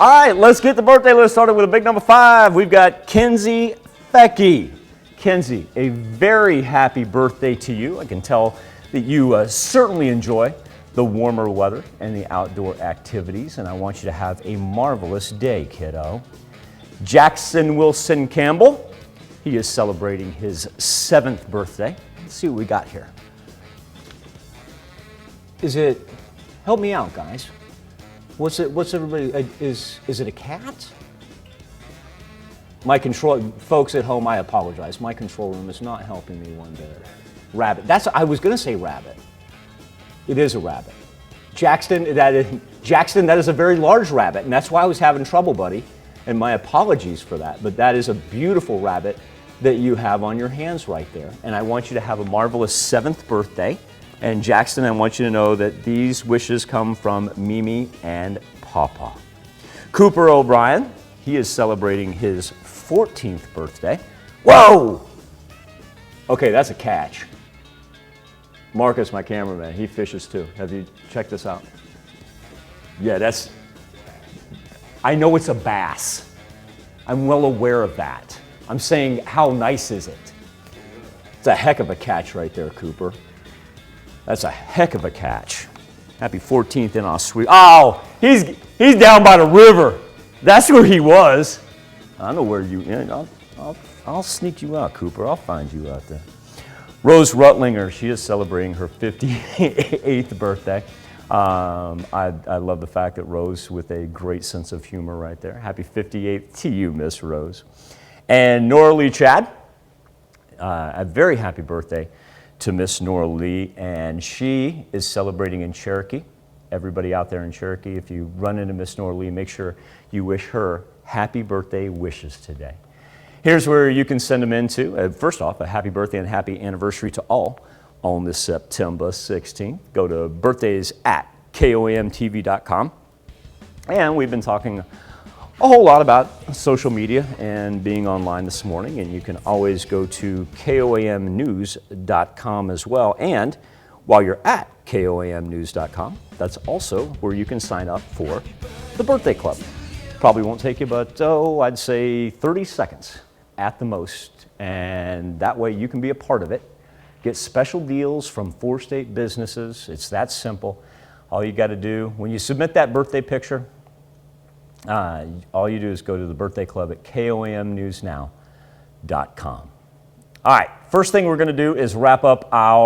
All right, let's get the birthday list started with a big number 5. We've got Kenzie Fecky. Kenzie, a very happy birthday to you. I can tell that you certainly enjoy the warmer weather and the outdoor activities, and I want you to have a marvelous day, kiddo. Jackson Wilson Campbell, he is celebrating his 7th birthday. Let's see what we got here. Help me out, guys. What's everybody, is it a cat? Folks at home, I apologize. My control room is not helping me one bit. Rabbit, I was gonna say rabbit. It is a rabbit. Jackson, that is a very large rabbit, and that's why I was having trouble, buddy. And my apologies for that, but that is a beautiful rabbit that you have on your hands right there. And I want you to have a marvelous 7th birthday. And Jackson, I want you to know that these wishes come from Mimi and Papa. Cooper O'Brien, he is celebrating his 14th birthday. Whoa! Okay, that's a catch. Marcus, my cameraman, he fishes too. Have you checked this out? Yeah, I know it's a bass. I'm well aware of that. I'm saying, how nice is it? It's a heck of a catch right there, Cooper. That's a heck of a catch. Happy 14th in Oswego. Oh, he's down by the river. That's where he was. I know where I'll sneak you out, Cooper. I'll find you out there. Rose Rutlinger, she is celebrating her 58th birthday. I love the fact that Rose, with a great sense of humor right there. Happy 58th to you, Miss Rose. And Nora Lee Chad, a very happy birthday to Miss Nora Lee, and she is celebrating in Cherokee. Everybody out there in Cherokee, if you run into Miss Nora Lee, make sure you wish her happy birthday wishes today. Here's where you can send them into. First off, a happy birthday and happy anniversary to all on this September 16th. Go to birthdays@komtv.com. And we've been talking a whole lot about social media and being online this morning, and you can always go to komnews.com as well. And while you're at komnews.com, that's also where you can sign up for the birthday club. Probably won't take you but, I'd say 30 seconds at the most. And that way you can be a part of it. Get special deals from 4 state businesses. It's that simple. All you got to do, when you submit that birthday picture, all you do is go to the birthday club at komnewsnow.com. All right, first thing we're going to do is wrap up our